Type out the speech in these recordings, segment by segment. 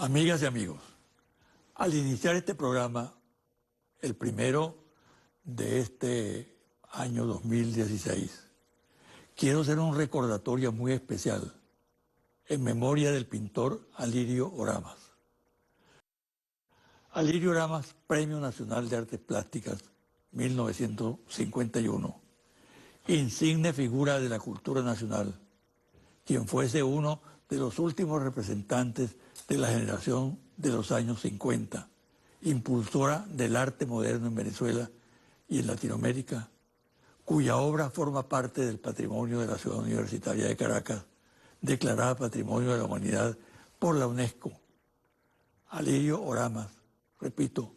Amigas y amigos, al iniciar este programa, el primero de este año 2016, quiero hacer un recordatorio muy especial en memoria del pintor Alirio Oramas. Alirio Oramas, Premio Nacional de Artes Plásticas 1951, insigne figura de la cultura nacional, quien fuese uno de los últimos representantes de la generación de los años 50, impulsora del arte moderno en Venezuela y en Latinoamérica, cuya obra forma parte del patrimonio de la Ciudad Universitaria de Caracas, declarada Patrimonio de la Humanidad por la UNESCO. Alirio Oramas, repito,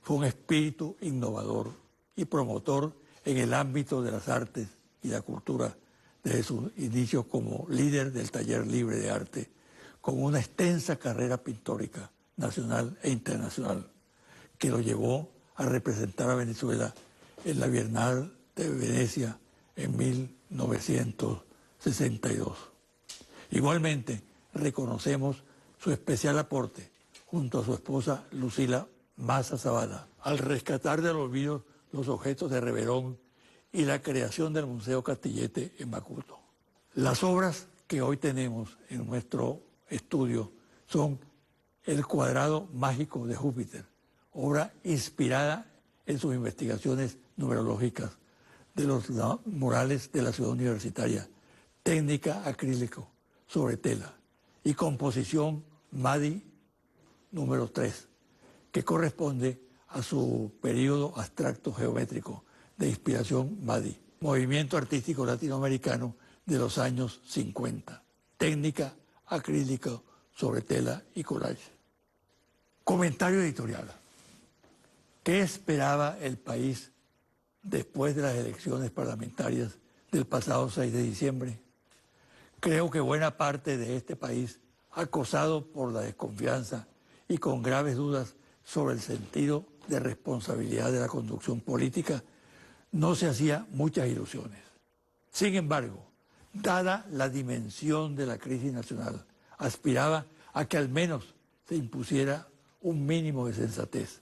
fue un espíritu innovador y promotor en el ámbito de las artes y la cultura desde sus inicios como líder del Taller Libre de Arte, con una extensa carrera pictórica nacional e internacional, que lo llevó a representar a Venezuela en la Bienal de Venecia en 1962. Igualmente, reconocemos su especial aporte junto a su esposa Lucila Maza Zavala al rescatar del olvido los objetos de Reverón y la creación del Museo Castillete en Macuto. Las obras que hoy tenemos en nuestro estudio son El Cuadrado Mágico de Júpiter, obra inspirada en sus investigaciones numerológicas de los murales de la Ciudad Universitaria, técnica acrílico sobre tela y composición MADI número 3, que corresponde a su periodo abstracto geométrico de inspiración MADI, movimiento artístico latinoamericano de los años 50, técnica acrílico sobre tela y collage. Comentario editorial. ¿Qué esperaba el país después de las elecciones parlamentarias del pasado 6 de diciembre? Creo que buena parte de este país, acosado por la desconfianza y con graves dudas sobre el sentido de responsabilidad de la conducción política, no se hacía muchas ilusiones. Sin embargo, dada la dimensión de la crisis nacional, aspiraba a que al menos se impusiera un mínimo de sensatez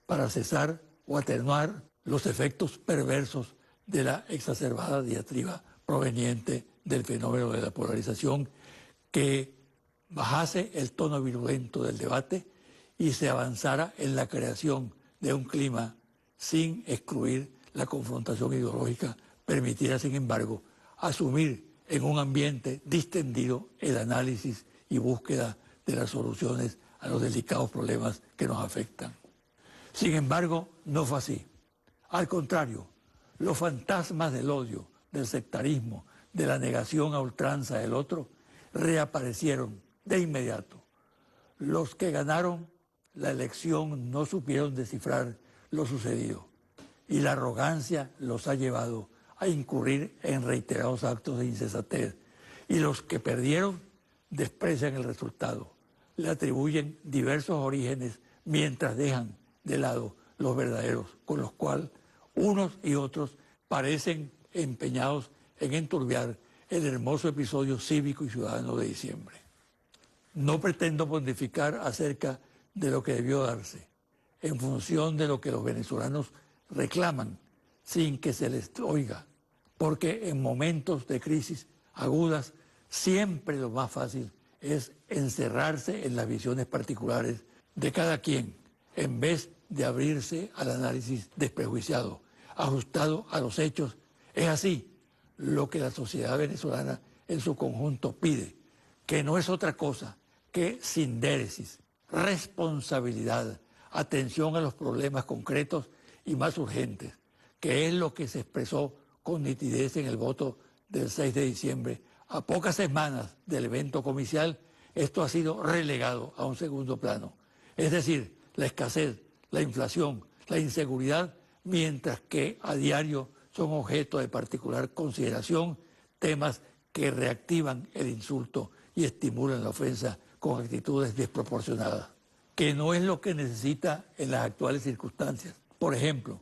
para cesar o atenuar los efectos perversos de la exacerbada diatriba proveniente del fenómeno de la polarización, que bajase el tono virulento del debate y se avanzara en la creación de un clima sin excluir la confrontación ideológica, permitiera, sin embargo, asumir en un ambiente distendido el análisis y búsqueda de las soluciones a los delicados problemas que nos afectan. Sin embargo, no fue así. Al contrario, los fantasmas del odio, del sectarismo, de la negación a ultranza del otro, reaparecieron de inmediato. Los que ganaron la elección no supieron descifrar lo sucedido y la arrogancia los ha llevado a incurrir en reiterados actos de insensatez, y los que perdieron desprecian el resultado, le atribuyen diversos orígenes mientras dejan de lado los verdaderos, con los cuales unos y otros parecen empeñados en enturbiar el hermoso episodio cívico y ciudadano de diciembre. No pretendo pontificar acerca de lo que debió darse, en función de lo que los venezolanos reclaman, sin que se les oiga, porque en momentos de crisis agudas siempre lo más fácil es encerrarse en las visiones particulares de cada quien, en vez de abrirse al análisis desprejuiciado, ajustado a los hechos. Es así lo que la sociedad venezolana en su conjunto pide, que no es otra cosa que sindéresis, responsabilidad, atención a los problemas concretos y más urgentes, que es lo que se expresó con nitidez en el voto del 6 de diciembre. A pocas semanas del evento comicial, esto ha sido relegado a un segundo plano. Es decir, la escasez, la inflación, la inseguridad, mientras que a diario son objeto de particular consideración temas que reactivan el insulto y estimulan la ofensa con actitudes desproporcionadas, que no es lo que necesita en las actuales circunstancias. Por ejemplo,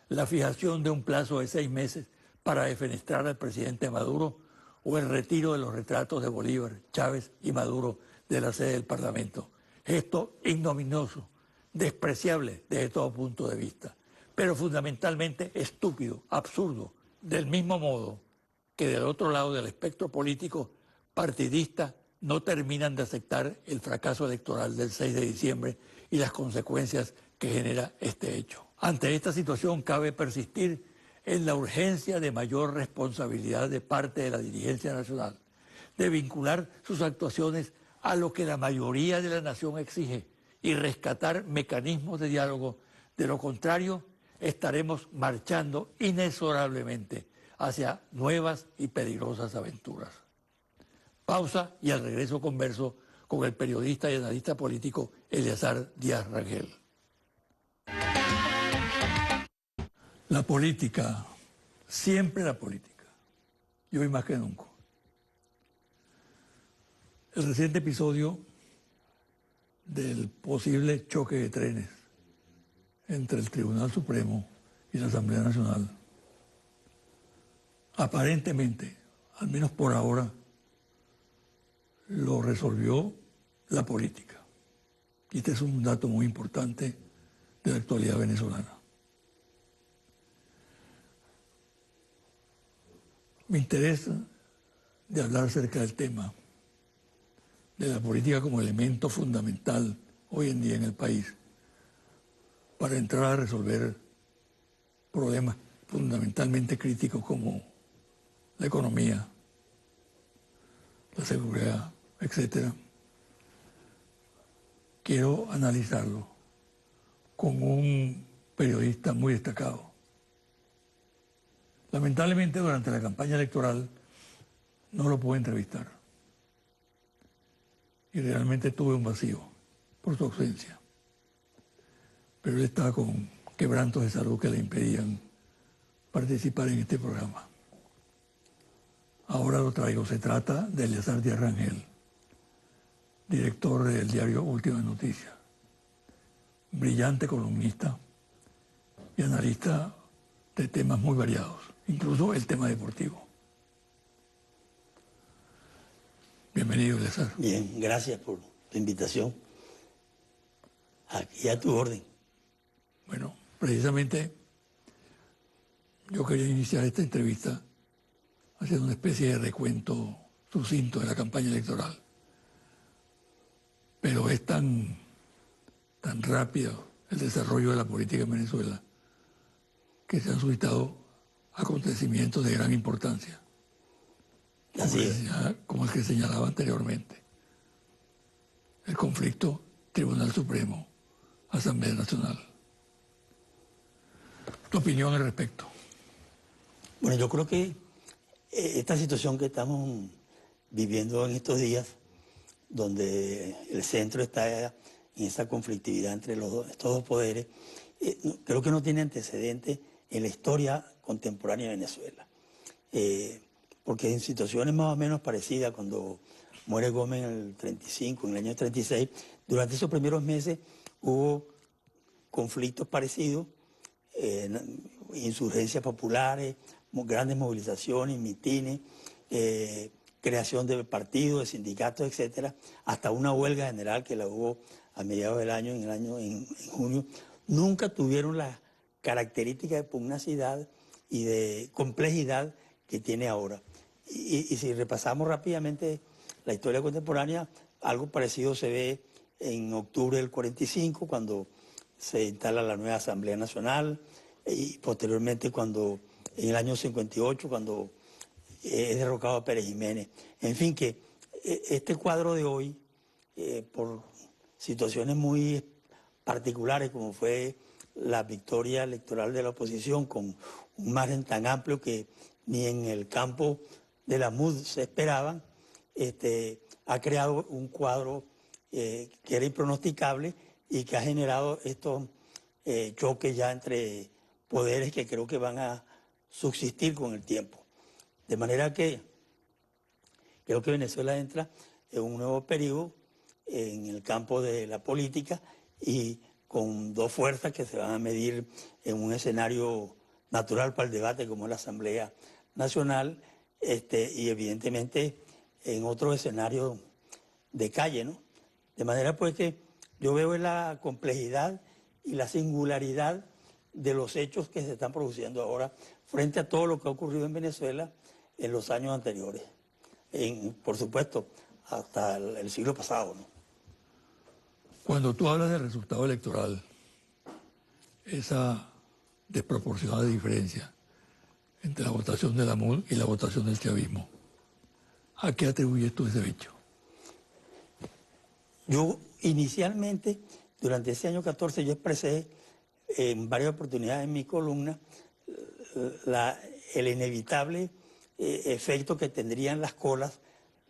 la fijación de un plazo de 6 meses para defenestrar al presidente Maduro, o el retiro de los retratos de Bolívar, Chávez y Maduro de la sede del Parlamento. Gesto ignominioso, despreciable desde todo punto de vista, pero fundamentalmente estúpido, absurdo, del mismo modo que del otro lado del espectro político partidista no terminan de aceptar el fracaso electoral del 6 de diciembre y las consecuencias que genera este hecho. Ante esta situación cabe persistir en la urgencia de mayor responsabilidad de parte de la dirigencia nacional, de vincular sus actuaciones a lo que la mayoría de la nación exige y rescatar mecanismos de diálogo. De lo contrario, estaremos marchando inexorablemente hacia nuevas y peligrosas aventuras. Pausa y al regreso converso con el periodista y analista político Eleazar Díaz Rangel. La política, siempre la política, y hoy más que nunca. El reciente episodio del posible choque de trenes entre el Tribunal Supremo y la Asamblea Nacional, aparentemente, al menos por ahora, lo resolvió la política. Y este es un dato muy importante de la actualidad venezolana. Me interesa de hablar acerca del tema de la política como elemento fundamental hoy en día en el país para entrar a resolver problemas fundamentalmente críticos como la economía, la seguridad, etc. Quiero analizarlo con un periodista muy destacado. Lamentablemente durante la campaña electoral no lo pude entrevistar y realmente tuve un vacío por su ausencia. Pero él estaba con quebrantos de salud que le impedían participar en este programa. Ahora lo traigo. Se trata de Eleazar Díaz Rangel, director del diario Últimas Noticias, brillante columnista y analista de temas muy variados, incluso el tema deportivo. Bienvenido, Eleazar. Bien, gracias por la invitación. Aquí a tu orden. Bueno, precisamente yo quería iniciar esta entrevista haciendo una especie de recuento sucinto de la campaña electoral. Pero es tan rápido el desarrollo de la política en Venezuela que se han suscitado acontecimientos de gran importancia, como el que señalaba anteriormente. El conflicto Tribunal Supremo, Asamblea Nacional. ¿Tu opinión al respecto? Bueno, yo creo que esta situación que estamos viviendo en estos días, donde el centro está en esa conflictividad entre estos dos poderes, creo que no tiene antecedentes en la historia contemporánea de Venezuela. Porque en situaciones más o menos parecidas, cuando muere Gómez en el 35, en el año 36, durante esos primeros meses hubo conflictos parecidos, insurgencias populares, grandes movilizaciones, mitines, creación de partidos, de sindicatos, etcétera, hasta una huelga general que la hubo a mediados del año, en junio. Nunca tuvieron las características de pugnacidad y de complejidad que tiene ahora. Y si repasamos rápidamente la historia contemporánea, algo parecido se ve en octubre del 45, cuando se instala la nueva Asamblea Nacional, y posteriormente en el año 58, cuando es derrocado a Pérez Jiménez. En fin, que este cuadro de hoy, por situaciones muy particulares, como fue la victoria electoral de la oposición, con un margen tan amplio que ni en el campo de la MUD se esperaban, ha creado un cuadro que era impronosticable y que ha generado estos choques ya entre poderes que creo que van a subsistir con el tiempo. De manera que creo que Venezuela entra en un nuevo periodo en el campo de la política y con dos fuerzas que se van a medir en un escenario natural para el debate como es la Asamblea Nacional, y evidentemente en otro escenario de calle, ¿no? De manera pues que Yo veo la complejidad y la singularidad de los hechos que se están produciendo ahora frente a todo lo que ha ocurrido en Venezuela en los años anteriores. Por supuesto, hasta el siglo pasado, ¿no? Cuando tú hablas del resultado electoral, esa desproporcionada diferencia entre la votación de la MUD y la votación del chavismo, ¿a qué atribuyes tú ese hecho? Yo inicialmente, durante ese año 14, yo expresé en varias oportunidades en mi columna el inevitable efecto que tendrían las colas,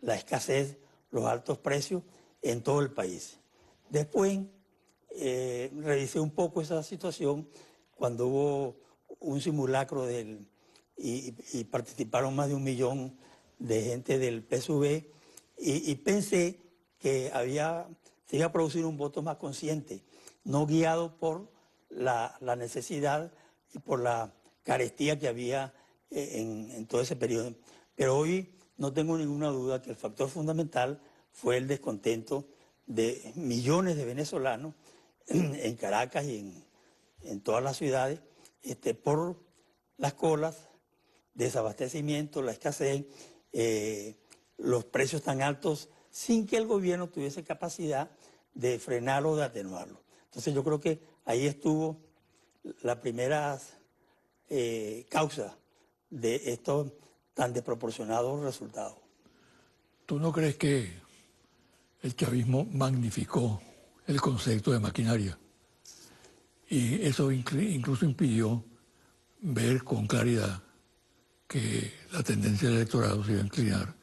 la escasez, los altos precios en todo el país. Después revisé un poco esa situación cuando hubo un simulacro y participaron más de 1 millón de gente del PSUV y pensé que se iba a producir un voto más consciente, no guiado por la necesidad y por la carestía que había en todo ese periodo. Pero hoy no tengo ninguna duda que el factor fundamental fue el descontento de millones de venezolanos en Caracas y en todas las ciudades por las colas, desabastecimiento, la escasez, los precios tan altos sin que el gobierno tuviese capacidad de frenarlo o de atenuarlo. Entonces yo creo que ahí estuvo la primera causa de estos tan desproporcionados resultados. ¿Tú no crees que el chavismo magnificó el concepto de maquinaria? Y eso incluso impidió ver con claridad que la tendencia del electorado se iba a inclinar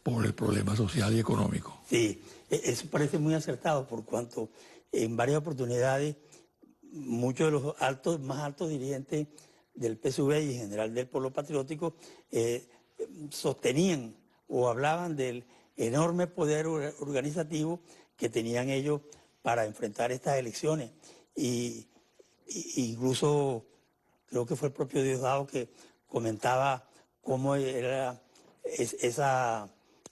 por el problema social y económico. Sí, eso parece muy acertado por cuanto en varias oportunidades muchos de los más altos dirigentes del PSUV y en general del Polo Patriótico sostenían o hablaban del enorme poder organizativo que tenían ellos para enfrentar estas elecciones. Incluso creo que fue el propio Diosdado que comentaba cómo era ese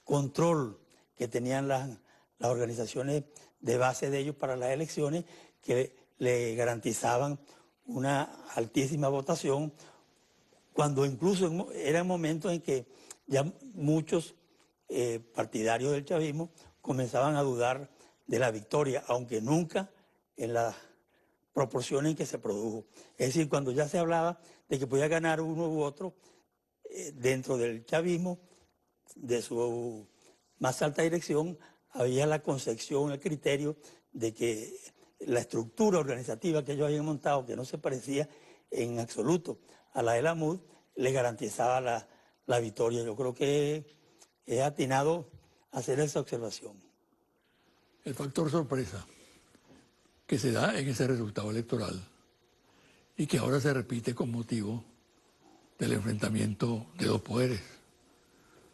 control que tenían las organizaciones de base de ellos para las elecciones, que le garantizaban una altísima votación, cuando incluso eran momentos en que ya muchos partidarios del chavismo comenzaban a dudar de la victoria, aunque nunca en las proporciones en que se produjo. Es decir, cuando ya se hablaba de que podía ganar uno u otro dentro del chavismo, de su más alta dirección, había la concepción, el criterio de que la estructura organizativa que ellos habían montado, que no se parecía en absoluto a la de la MUD, le garantizaba la victoria. Yo creo que es atinado hacer esa observación. El factor sorpresa que se da en ese resultado electoral y que ahora se repite con motivo del enfrentamiento de dos poderes,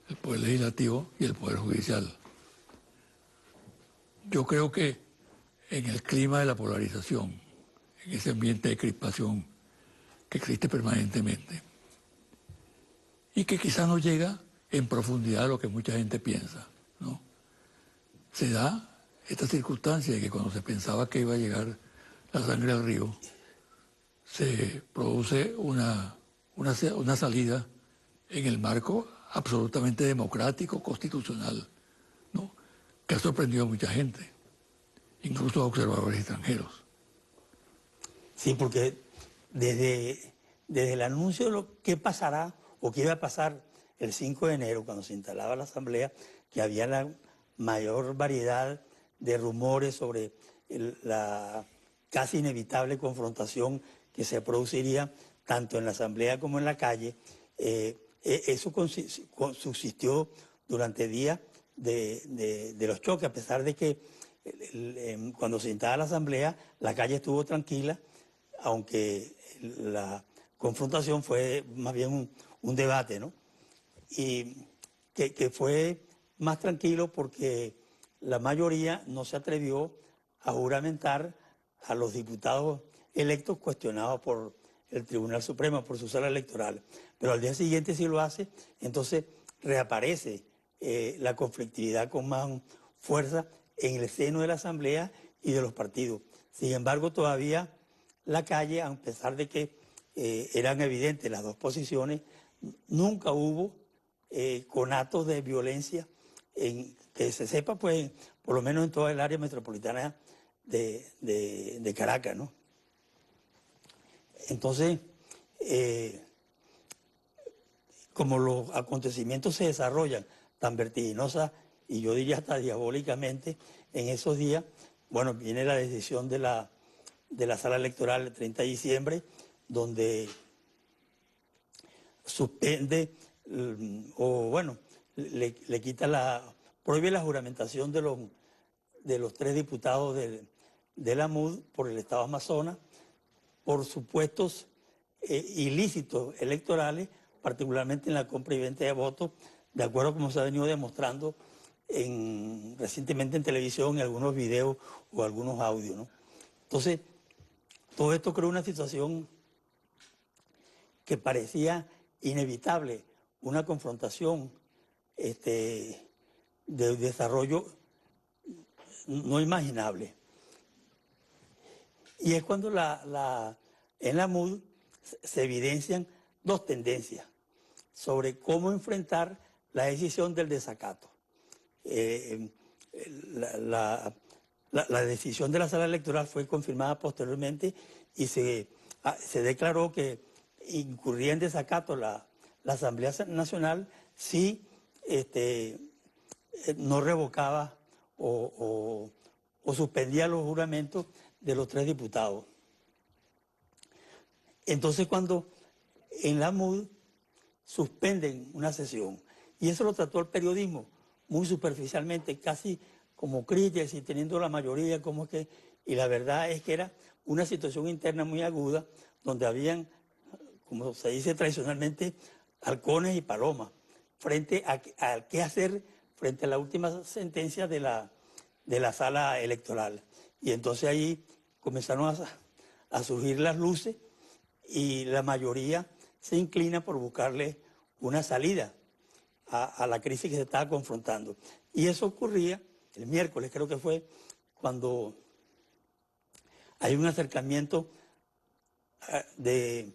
el poder legislativo y el poder judicial. Yo creo que en el clima de la polarización, en ese ambiente de crispación que existe permanentemente y que quizás no llega en profundidad a lo que mucha gente piensa, ¿no? Se da esta circunstancia de que cuando se pensaba que iba a llegar la sangre al río, se produce una salida en el marco absolutamente democrático, constitucional, ¿no? Que ha sorprendido a mucha gente, incluso a observadores extranjeros. Sí, porque desde el anuncio de lo que pasará o que iba a pasar el 5 de enero, cuando se instalaba la Asamblea, que había la mayor variedad de rumores sobre la casi inevitable confrontación que se produciría tanto en la Asamblea como en la calle, eso subsistió durante días de los choques, a pesar de que cuando se instalaba la Asamblea, la calle estuvo tranquila, aunque la confrontación fue más bien un debate, ¿no? Y que fue más tranquilo porque la mayoría no se atrevió a juramentar a los diputados electos cuestionados por el Tribunal Supremo, por su sala electoral. Pero al día siguiente sí lo hace, entonces reaparece la conflictividad con más fuerza en el seno de la Asamblea y de los partidos. Sin embargo, todavía la calle, a pesar de que eran evidentes las dos posiciones, nunca hubo conatos de violencia que se sepa, pues, por lo menos en toda el área metropolitana de Caracas, ¿no? Entonces, como los acontecimientos se desarrollan tan vertiginosa y yo diría hasta diabólicamente en esos días, bueno, viene la decisión de la sala electoral el 30 de diciembre, donde suspende o bueno, le quita prohíbe la juramentación de los 3 diputados de la MUD por el Estado Amazonas, por supuestos ilícitos electorales, particularmente en la compra y venta de votos, de acuerdo a como se ha venido demostrando recientemente en televisión, en algunos videos o algunos audios, ¿no? Entonces, todo esto creó una situación que parecía inevitable, una confrontación de desarrollo no imaginable. Y es cuando en la MUD se evidencian dos tendencias sobre cómo enfrentar la decisión del desacato. La decisión de la sala electoral fue confirmada posteriormente y se declaró que incurría en desacato la Asamblea Nacional si no revocaba o suspendía los juramentos de los 3 diputados. Entonces, cuando en la MUD suspenden una sesión, y eso lo trató el periodismo muy superficialmente, casi como críticas y teniendo la mayoría, como que, y la verdad es que era una situación interna muy aguda, donde habían, como se dice tradicionalmente, halcones y palomas, frente a qué hacer frente a la última sentencia de la sala electoral. Y entonces ahí comenzaron a surgir las luces y la mayoría se inclina por buscarle una salida a la crisis que se estaba confrontando. Y eso ocurría el miércoles, creo que fue, cuando hay un acercamiento el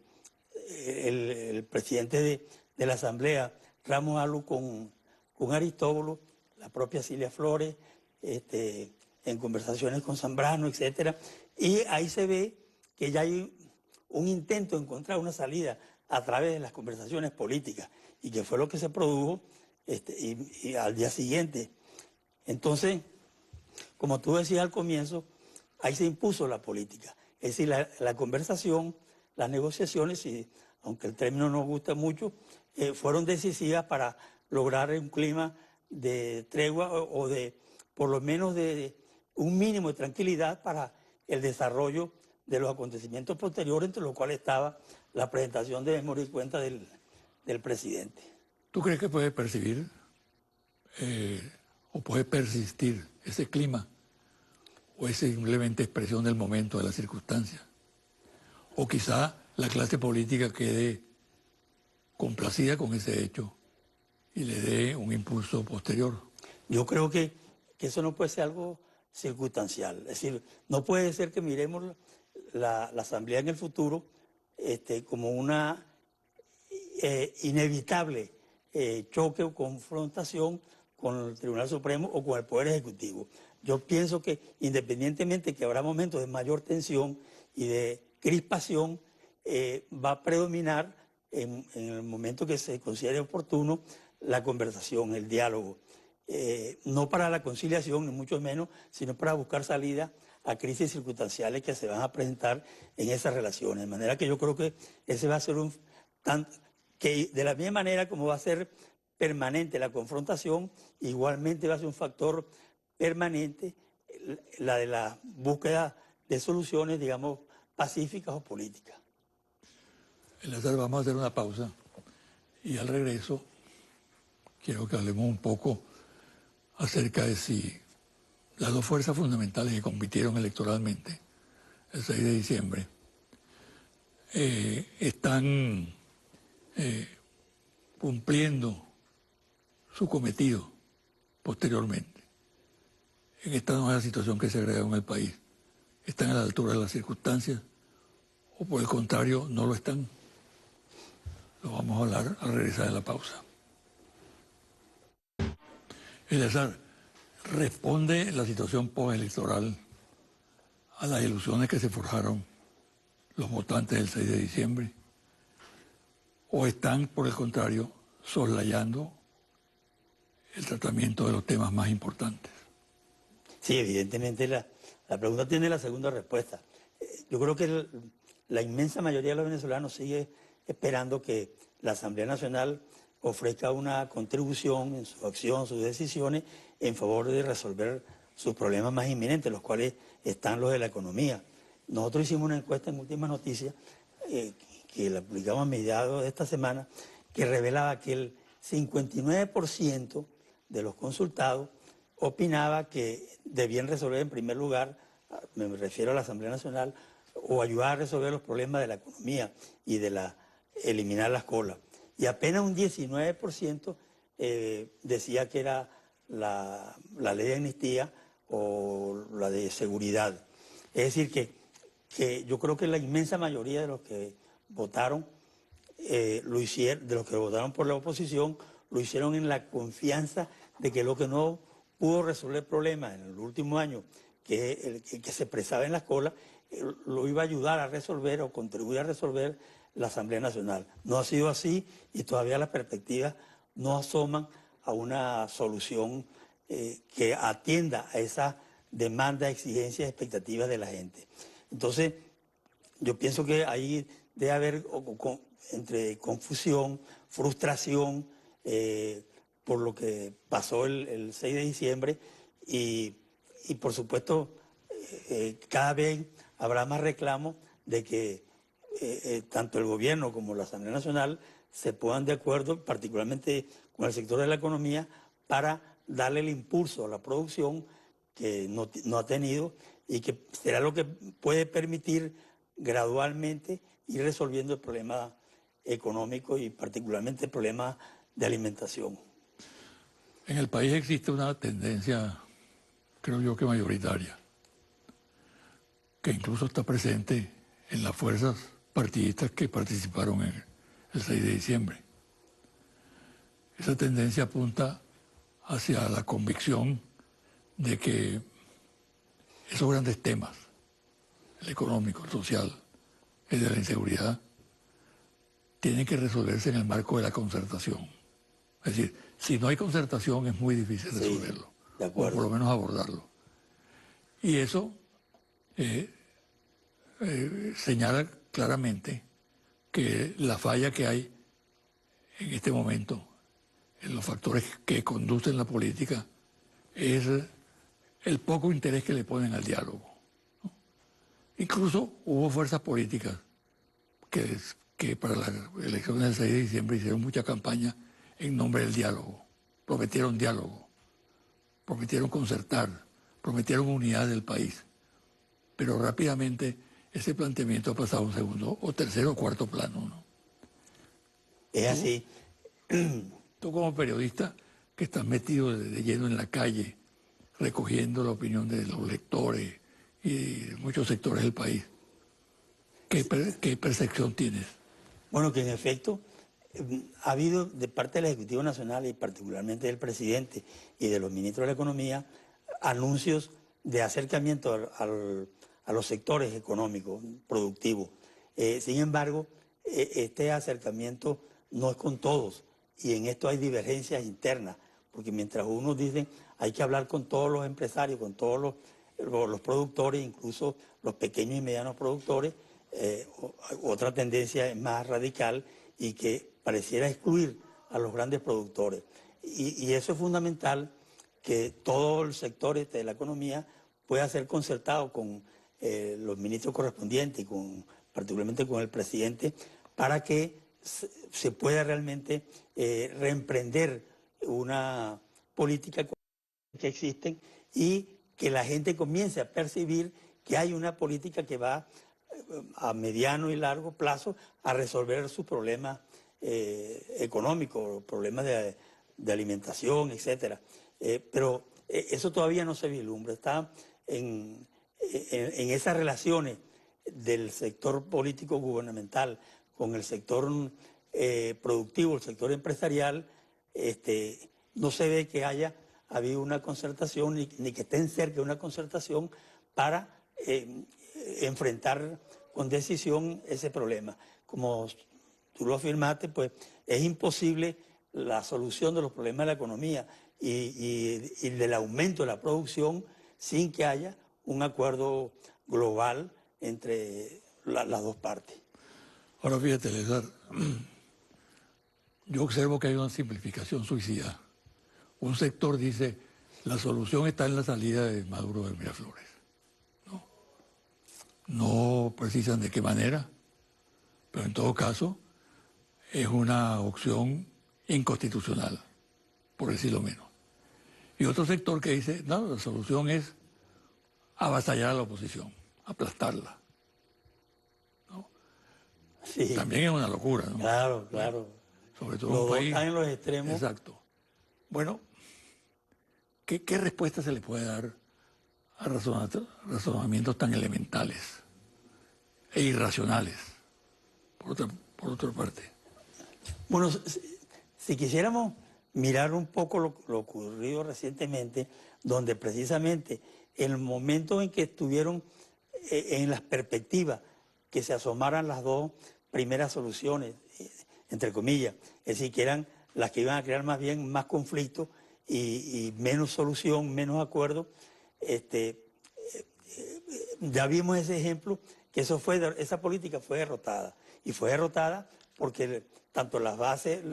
presidente de la Asamblea, Ramos Alu, con Aristóbulo, la propia Cilia Flores, en conversaciones con Zambrano, etcétera, y ahí se ve que ya hay un intento de encontrar una salida a través de las conversaciones políticas, y que fue lo que se produjo y al día siguiente. Entonces, como tú decías al comienzo, ahí se impuso la política. Es decir, la conversación, las negociaciones, y aunque el término no gusta mucho, fueron decisivas para lograr un clima de tregua o de, por lo menos, de un mínimo de tranquilidad para el desarrollo de los acontecimientos posteriores, entre los cuales estaba la presentación de memoria y cuenta del presidente. ¿Tú crees que puede percibir o puede persistir ese clima o es simplemente expresión del momento, de las circunstancias? O quizá la clase política quede complacida con ese hecho y le dé un impulso posterior. Yo creo que eso no puede ser algo circunstancial. Es decir, no puede ser que miremos la Asamblea en el futuro como una inevitable choque o confrontación con el Tribunal Supremo o con el Poder Ejecutivo. Yo pienso que independientemente que habrá momentos de mayor tensión y de crispación, va a predominar en el momento que se considere oportuno la conversación, el diálogo. No para la conciliación, ni mucho menos, sino para buscar salida a crisis circunstanciales que se van a presentar en esas relaciones. De manera que yo creo que ese va a ser que de la misma manera como va a ser permanente la confrontación, igualmente va a ser un factor permanente la de la búsqueda de soluciones, digamos, pacíficas o políticas. Eleazar, vamos a hacer una pausa y al regreso quiero que hablemos un poco acerca de si las dos fuerzas fundamentales que compitieron electoralmente el 6 de diciembre están cumpliendo su cometido posteriormente. en esta nueva situación que se agrega en el país están a la altura de las circunstancias o por el contrario no lo están. Lo vamos a hablar al regresar de la pausa. Eleazar, ¿responde la situación postelectoral a las ilusiones que se forjaron los votantes del 6 de diciembre? ¿O están, por el contrario, soslayando el tratamiento de los temas más importantes? Sí, evidentemente la pregunta tiene la segunda respuesta. Yo creo que la inmensa mayoría de los venezolanos sigue esperando que la Asamblea Nacional ofrezca una contribución en su acción, sus decisiones, en favor de resolver sus problemas más inminentes, los cuales están los de la economía. Nosotros hicimos una encuesta en Últimas Noticias, que la publicamos a mediados de esta semana, que revelaba que el 59% de los consultados opinaba que debían resolver en primer lugar, me refiero a la Asamblea Nacional, o ayudar a resolver los problemas de la economía y de eliminar las colas. Y apenas un 19% decía que era la ley de amnistía o la de seguridad. Es decir, que yo creo que la inmensa mayoría de los que votaron, lo hicieron, de los que votaron por la oposición, lo hicieron en la confianza de que lo que no pudo resolver problemas en el último año, que se expresaba en la cola, lo iba a ayudar a resolver o contribuir a resolver la Asamblea Nacional. No ha sido así y todavía las perspectivas no asoman a una solución que atienda a esa demanda, exigencias, expectativas de la gente. Entonces, yo pienso que ahí debe haber entre confusión, frustración por lo que pasó el 6 de diciembre y por supuesto cada vez habrá más reclamos de que tanto el gobierno como la Asamblea Nacional se pongan de acuerdo, particularmente con el sector de la economía, para darle el impulso a la producción que no ha tenido y que será lo que puede permitir gradualmente ir resolviendo el problema económico y particularmente el problema de alimentación. En el país existe una tendencia, creo yo que mayoritaria, que incluso está presente en las fuerzas partidistas que participaron en el 6 de diciembre. Esa tendencia apunta hacia la convicción de que esos grandes temas, el económico, el social, el de la inseguridad, tienen que resolverse en el marco de la concertación. Es decir, si no hay concertación es muy difícil resolverlo, de o acuerdo, por lo menos abordarlo. Y eso señala claramente que la falla que hay en este momento en los factores que conducen la política es el poco interés que le ponen al diálogo, ¿no? Incluso hubo fuerzas políticas que para las elecciones del 6 de diciembre hicieron mucha campaña en nombre del diálogo, diálogo, prometieron concertar, prometieron unidad del país, pero rápidamente ese planteamiento ha pasado a un segundo o tercero o cuarto plano, ¿no? Es así. Tú como periodista que estás metido de lleno en la calle, recogiendo la opinión de los lectores y de muchos sectores del país, ¿qué percepción tienes? Bueno, que en efecto ha habido de parte del Ejecutivo Nacional y particularmente del presidente y de los ministros de la Economía anuncios de acercamiento a los sectores económicos, productivos. Sin embargo, este acercamiento no es con todos y en esto hay divergencias internas, porque mientras unos dicen hay que hablar con todos los empresarios, con todos los productores, incluso los pequeños y medianos productores, otra tendencia más radical y que pareciera excluir a los grandes productores. Y eso es fundamental, que todo el sector de la economía pueda ser concertado con los ministros correspondientes y particularmente con el presidente, para que se pueda realmente reemprender una política que existen y que la gente comience a percibir que hay una política que va a mediano y largo plazo a resolver sus problemas económicos, problemas de alimentación, etcétera. Pero eso todavía no se vislumbra. Está en esas relaciones del sector político gubernamental con el sector productivo, el sector empresarial, no se ve que haya habido una concertación ni que estén cerca de una concertación para enfrentar con decisión ese problema. Como tú lo afirmaste, pues es imposible la solución de los problemas de la economía y del aumento de la producción sin que haya un acuerdo global entre las dos partes. Ahora fíjate, César, yo observo que hay una simplificación suicida. Un sector dice, la solución está en la salida de Maduro de Miraflores. No precisan de qué manera, pero en todo caso es una opción inconstitucional, por decirlo menos. Y otro sector que dice, no, la solución es avasallar a la oposición, aplastarla. ¿No? Sí. También es una locura, ¿no? Claro, claro. Bueno, sobre todo Los un dos país. están en los extremos. Exacto. Bueno, ¿qué respuesta se le puede dar a razonamientos tan elementales e irracionales, por otra parte? Bueno, si quisiéramos mirar un poco lo ocurrido recientemente, donde precisamente en el momento en que estuvieron en las perspectivas que se asomaran las dos primeras soluciones, entre comillas, es decir, que eran las que iban a crear más bien más conflicto y menos solución, menos acuerdo, ya vimos ese ejemplo, que esa política fue derrotada. Y fue derrotada porque tanto las bases,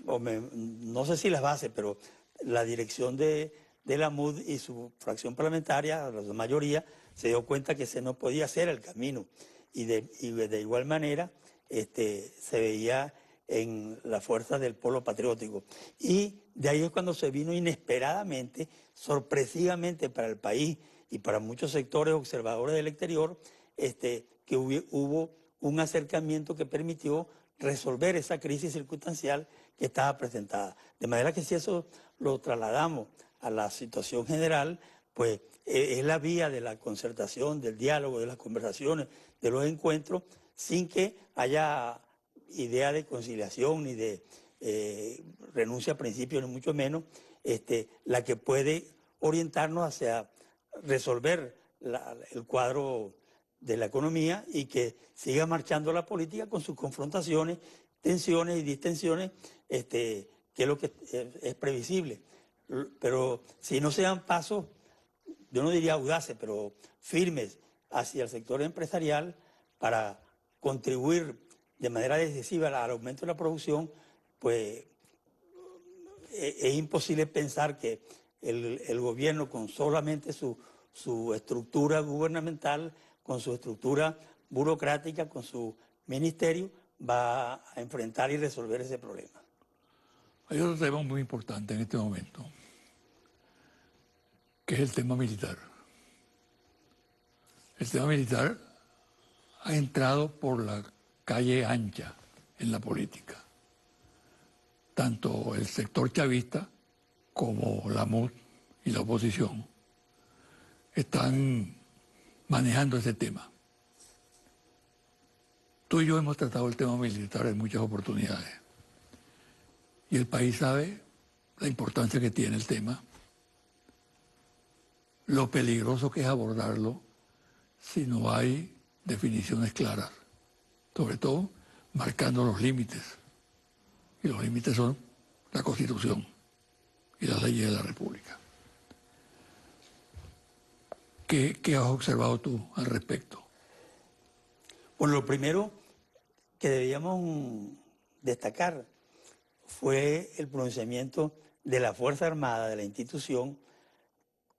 no sé si las bases, pero la dirección de la MUD y su fracción parlamentaria, la mayoría, se dio cuenta que ese no podía ser el camino. Y de igual manera se veía en la fuerza del polo patriótico. Y de ahí es cuando se vino inesperadamente, sorpresivamente para el país y para muchos sectores observadores del exterior, que hubo un acercamiento que permitió resolver esa crisis circunstancial que estaba presentada. De manera que si eso lo trasladamos a la situación general, pues es la vía de la concertación, del diálogo, de las conversaciones, de los encuentros, sin que haya idea de conciliación ni de renuncia a principios, ni mucho menos, la que puede orientarnos hacia resolver el cuadro de la economía y que siga marchando la política con sus confrontaciones, tensiones y distensiones, que es lo que es previsible. Pero si no se dan pasos, yo no diría audaces, pero firmes hacia el sector empresarial para contribuir de manera decisiva al aumento de la producción, pues es imposible pensar que el gobierno con solamente su estructura gubernamental, con su estructura burocrática, con su ministerio, va a enfrentar y resolver ese problema. Hay otro tema muy importante en este momento, que es el tema militar. El tema militar ha entrado por la calle ancha en la política. Tanto el sector chavista como la MUD y la oposición están manejando ese tema. Tú y yo hemos tratado el tema militar en muchas oportunidades y el país sabe la importancia que tiene el tema, lo peligroso que es abordarlo si no hay definiciones claras, sobre todo marcando los límites. Y los límites son la Constitución y las leyes de la República. ¿Qué has observado tú al respecto? Bueno, lo primero que debíamos destacar fue el pronunciamiento de la Fuerza Armada, de la institución,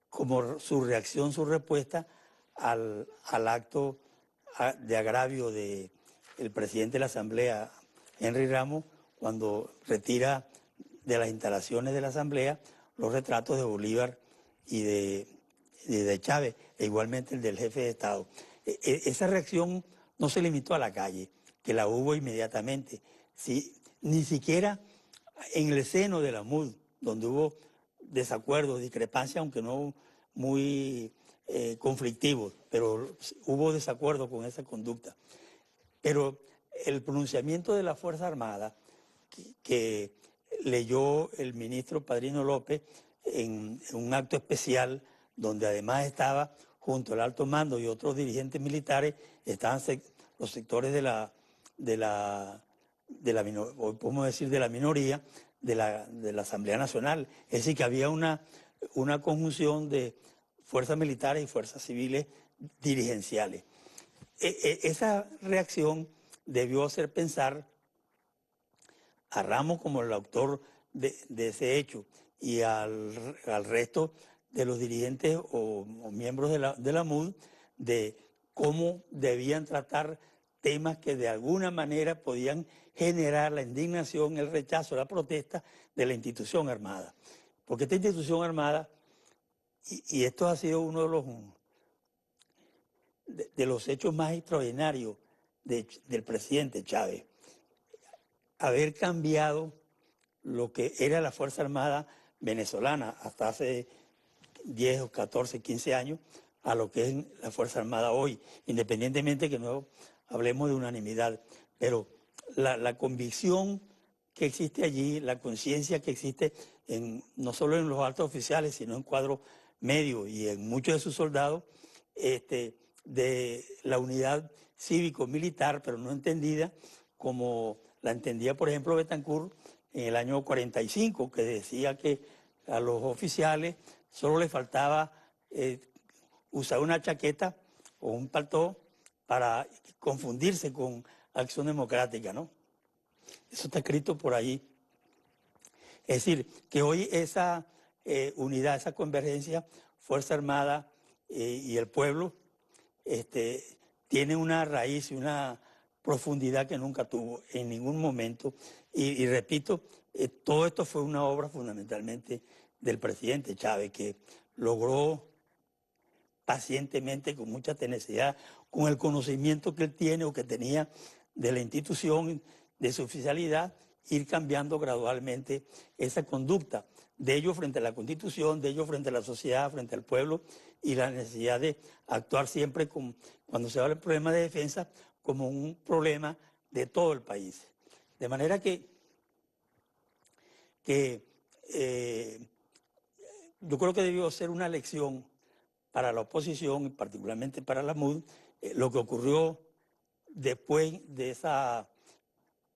como su reacción, su respuesta al acto de agravio del presidente de la Asamblea, Henry Ramos, cuando retira de las instalaciones de la Asamblea los retratos de Bolívar y de Chávez, e igualmente el del jefe de Estado. Esa reacción no se limitó a la calle, que la hubo inmediatamente. Ni siquiera en el seno de la MUD, donde hubo desacuerdos, discrepancias, aunque no muy conflictivos, pero hubo desacuerdo con esa conducta. Pero el pronunciamiento de la Fuerza Armada que leyó el ministro Padrino López en un acto especial, donde además estaba junto al alto mando y otros dirigentes militares, estaban los sectores de la podemos decir de la minoría de la Asamblea Nacional. Es decir, que había una conjunción de fuerzas militares y fuerzas civiles dirigenciales. Esa reacción debió hacer pensar a Ramos como el autor de ese hecho y al resto de los dirigentes o miembros de la MUD de cómo debían tratar temas que de alguna manera podían generar la indignación, el rechazo, la protesta de la institución armada. Porque esta institución armada, y esto ha sido uno de los hechos más extraordinarios del presidente Chávez, haber cambiado lo que era la Fuerza Armada venezolana hasta hace 10 o 14, 15 años a lo que es la Fuerza Armada hoy, independientemente que no hablemos de unanimidad. Pero la convicción que existe allí, la conciencia que existe no solo en los altos oficiales, sino en cuadros medios y en muchos de sus soldados, de la unidad cívico-militar, pero no entendida como la entendía, por ejemplo, Betancourt en el año 45, que decía que a los oficiales solo les faltaba usar una chaqueta o un paltó para confundirse con Acción Democrática, ¿no? Eso está escrito por ahí. Es decir, que hoy esa unidad, esa convergencia, Fuerza Armada y el pueblo, tiene una raíz y una profundidad que nunca tuvo en ningún momento. Y repito, todo esto fue una obra fundamentalmente del presidente Chávez, que logró pacientemente, con mucha tenacidad, con el conocimiento que él tiene o que tenía de la institución, de su oficialidad, ir cambiando gradualmente esa conducta de ellos frente a la Constitución, de ellos frente a la sociedad, frente al pueblo, y la necesidad de actuar siempre cuando se habla del problema de defensa como un problema de todo el país. De manera que yo creo que debió ser una lección para la oposición y particularmente para la MUD, lo que ocurrió después de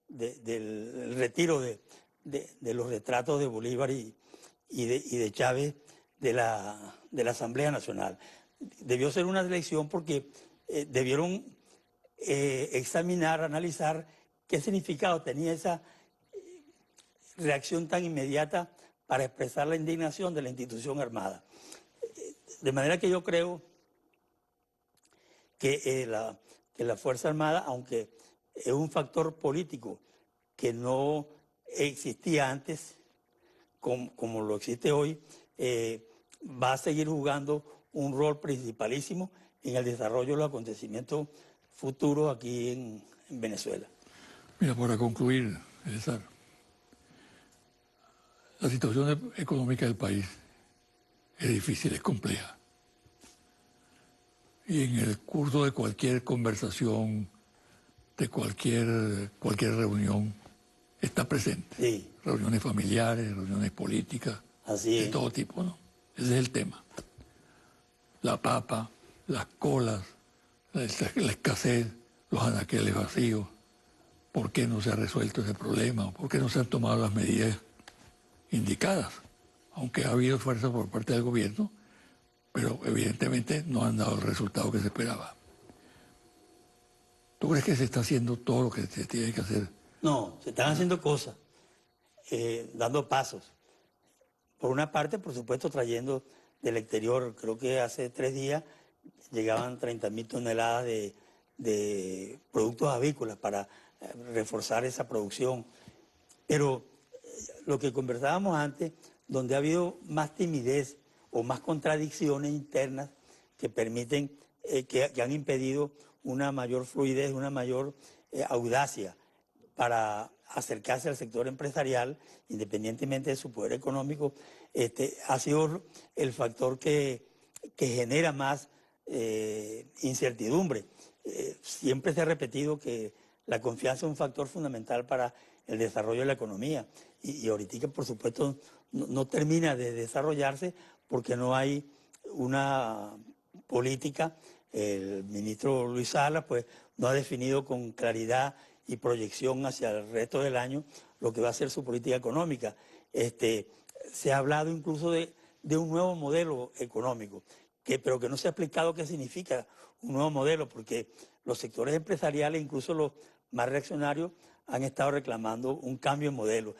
del retiro de los retratos de Bolívar y de Chávez de la Asamblea Nacional. Debió ser una lección porque debieron examinar, analizar qué significado tenía esa reacción tan inmediata para expresar la indignación de la institución armada. De manera que yo creo que la Fuerza Armada, aunque es un factor político que no existía antes, como lo existe hoy, va a seguir jugando un rol principalísimo en el desarrollo de los acontecimientos futuros aquí en Venezuela. Mira, para concluir, César, la situación económica del país es difícil, es compleja. Y en el curso de cualquier conversación, de cualquier reunión, está presente. Sí. Reuniones familiares, reuniones políticas, Así de es. todo tipo, ¿no? Ese es el tema. La papa, las colas, la escasez, los anaqueles vacíos. ¿Por qué no se ha resuelto ese problema? ¿Por qué no se han tomado las medidas indicadas? Aunque ha habido esfuerzos por parte del gobierno, pero evidentemente no han dado el resultado que se esperaba. ¿Tú crees que se está haciendo todo lo que se tiene que hacer? No, se están haciendo cosas, dando pasos. Por una parte, por supuesto, trayendo del exterior, creo que hace 3 días llegaban 30.000 toneladas de productos avícolas para reforzar esa producción. Pero lo que conversábamos antes, donde ha habido más timidez o más contradicciones internas que permiten, que han impedido una mayor fluidez, una mayor audacia para acercarse al sector empresarial, independientemente de su poder económico, ha sido el factor que genera más incertidumbre. Siempre se ha repetido que la confianza es un factor fundamental para el desarrollo de la economía y ahorita, por supuesto, no termina de desarrollarse porque no hay una política. El ministro Luis Salas pues, no ha definido con claridad y proyección hacia el resto del año lo que va a ser su política económica. Se ha hablado incluso de un nuevo modelo económico, pero que no se ha explicado qué significa un nuevo modelo, porque los sectores empresariales, incluso los más reaccionarios, han estado reclamando un cambio de modelo.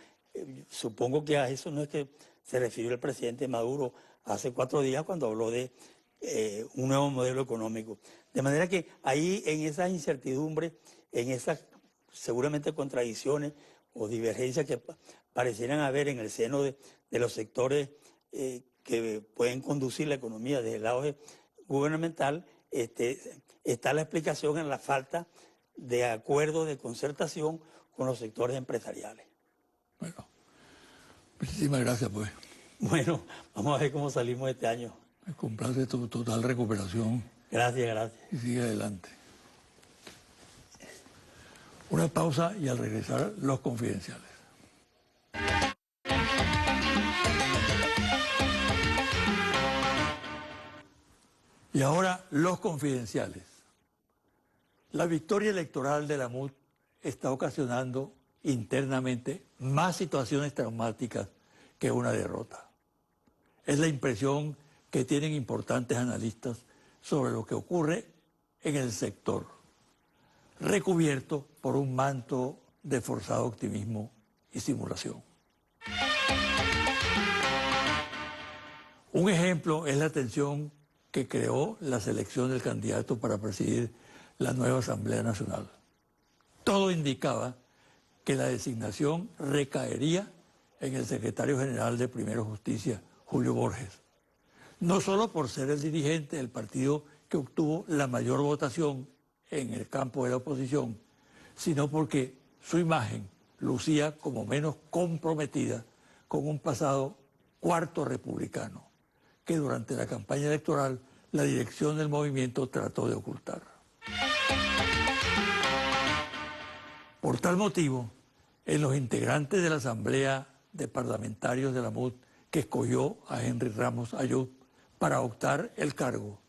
Supongo que a eso no es que se refirió el presidente Maduro hace 4 días cuando habló de un nuevo modelo económico. De manera que ahí, en esas incertidumbres, en esas seguramente contradicciones o divergencias que parecieran haber en el seno de los sectores que pueden conducir la economía desde el lado gubernamental, está la explicación en la falta de acuerdo, de concertación con los sectores empresariales. Bueno, muchísimas gracias, pues. Bueno, vamos a ver cómo salimos este año. Me complace tu total recuperación. Gracias, gracias. Y sigue adelante. Una pausa y al regresar, los confidenciales. Y ahora, los confidenciales. La victoria electoral de la MUD está ocasionando internamente más situaciones traumáticas que una derrota. Es la impresión que tienen importantes analistas sobre lo que ocurre en el sector, recubierto por un manto de forzado optimismo y simulación. Un ejemplo es la tensión que creó la selección del candidato para presidir la nueva Asamblea Nacional. Todo indicaba que la designación recaería en el secretario general de Primero Justicia, Julio Borges, no solo por ser el dirigente del partido que obtuvo la mayor votación en el campo de la oposición, sino porque su imagen lucía como menos comprometida con un pasado cuarto republicano, que durante la campaña electoral la dirección del movimiento trató de ocultar. Por tal motivo, en los integrantes de la Asamblea de Parlamentarios de la MUD, que escogió a Henry Ramos Ayub para optar el cargo,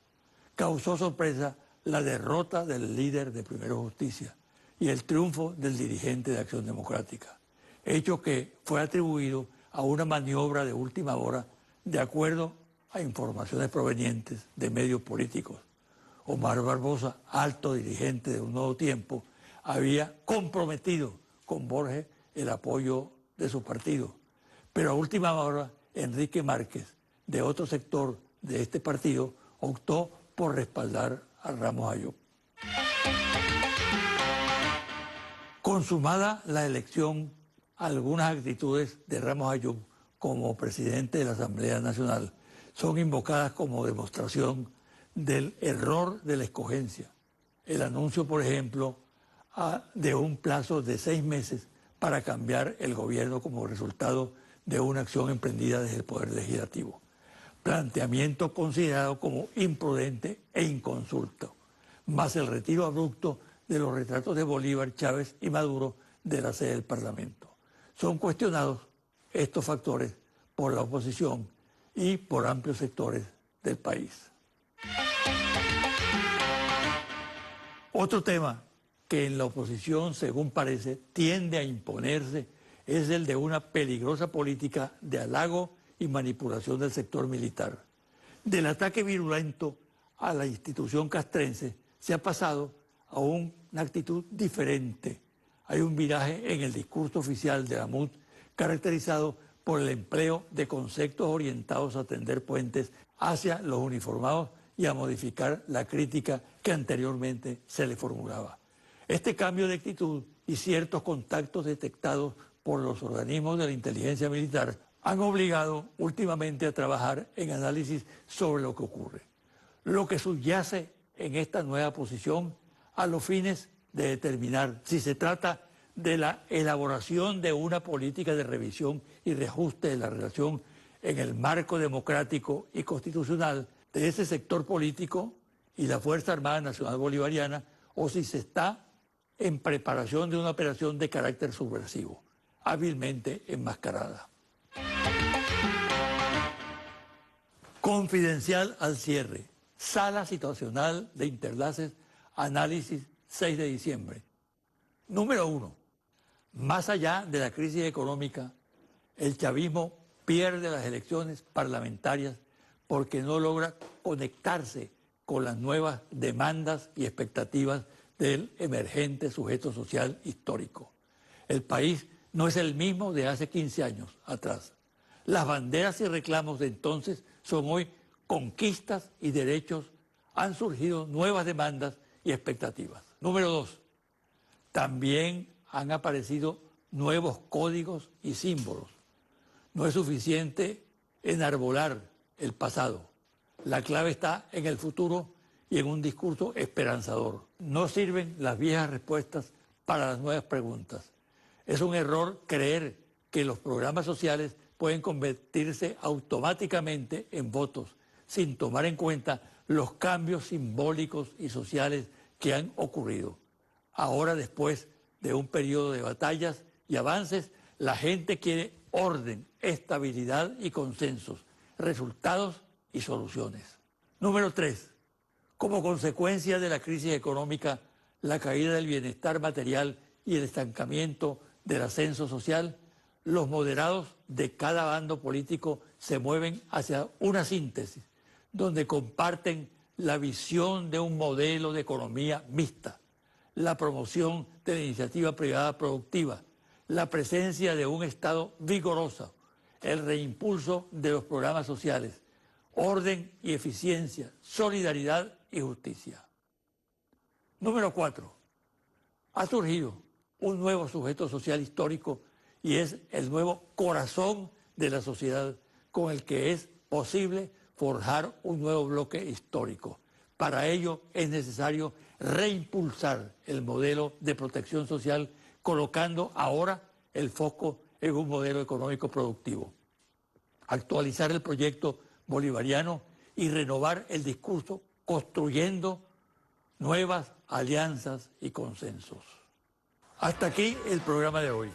causó sorpresa la derrota del líder de Primero Justicia y el triunfo del dirigente de Acción Democrática, hecho que fue atribuido a una maniobra de última hora de acuerdo a informaciones provenientes de medios políticos. Omar Barbosa, alto dirigente de Un Nuevo Tiempo, había comprometido con Borges el apoyo de su partido, pero a última hora Enrique Márquez, de otro sector de este partido, optó por respaldar a Ramos Ayub. Consumada la elección, algunas actitudes de Ramos Ayub como presidente de la Asamblea Nacional son invocadas como demostración del error de la escogencia. El anuncio, por ejemplo, de un plazo de 6 meses para cambiar el gobierno como resultado de una acción emprendida desde el Poder Legislativo. Planteamiento considerado como imprudente e inconsulto, más el retiro abrupto de los retratos de Bolívar, Chávez y Maduro de la sede del Parlamento. Son cuestionados estos factores por la oposición y por amplios sectores del país. Otro tema que en la oposición, según parece, tiende a imponerse es el de una peligrosa política de halago y manipulación del sector militar. Del ataque virulento a la institución castrense se ha pasado a una actitud diferente. Hay un viraje en el discurso oficial de la MUD caracterizado por el empleo de conceptos orientados a tender puentes hacia los uniformados y a modificar la crítica que anteriormente se le formulaba. Este cambio de actitud y ciertos contactos detectados por los organismos de la inteligencia militar han obligado últimamente a trabajar en análisis sobre lo que ocurre. Lo que subyace en esta nueva posición a los fines de determinar si se trata de la elaboración de una política de revisión y reajuste de la relación en el marco democrático y constitucional de ese sector político y la Fuerza Armada Nacional Bolivariana, o si se está en preparación de una operación de carácter subversivo, hábilmente enmascarada. Confidencial al cierre. Sala situacional de Interlaces, análisis 6 de diciembre. Número 1. Más allá de la crisis económica, el chavismo pierde las elecciones parlamentarias porque no logra conectarse con las nuevas demandas y expectativas del emergente sujeto social histórico. El país no es el mismo de hace 15 años atrás. Las banderas y reclamos de entonces son hoy conquistas y derechos. Han surgido nuevas demandas y expectativas. Número 2. También han aparecido nuevos códigos y símbolos. No es suficiente enarbolar el pasado. La clave está en el futuro y en un discurso esperanzador. No sirven las viejas respuestas para las nuevas preguntas. Es un error creer que los programas sociales pueden convertirse automáticamente en votos sin tomar en cuenta los cambios simbólicos y sociales que han ocurrido. Ahora, después de un periodo de batallas y avances, la gente quiere orden, estabilidad y consensos, resultados y soluciones. Número 3. Como consecuencia de la crisis económica, la caída del bienestar material y el estancamiento del ascenso social, los moderados de cada bando político se mueven hacia una síntesis, donde comparten la visión de un modelo de economía mixta, la promoción de la iniciativa privada productiva, la presencia de un Estado vigoroso, el reimpulso de los programas sociales, orden y eficiencia, solidaridad y justicia. Número 4. Ha surgido un nuevo sujeto social histórico y es el nuevo corazón de la sociedad con el que es posible forjar un nuevo bloque histórico. Para ello es necesario reimpulsar el modelo de protección social, colocando ahora el foco en un modelo económico productivo. Actualizar el proyecto bolivariano y renovar el discurso construyendo nuevas alianzas y consensos. Hasta aquí el programa de hoy.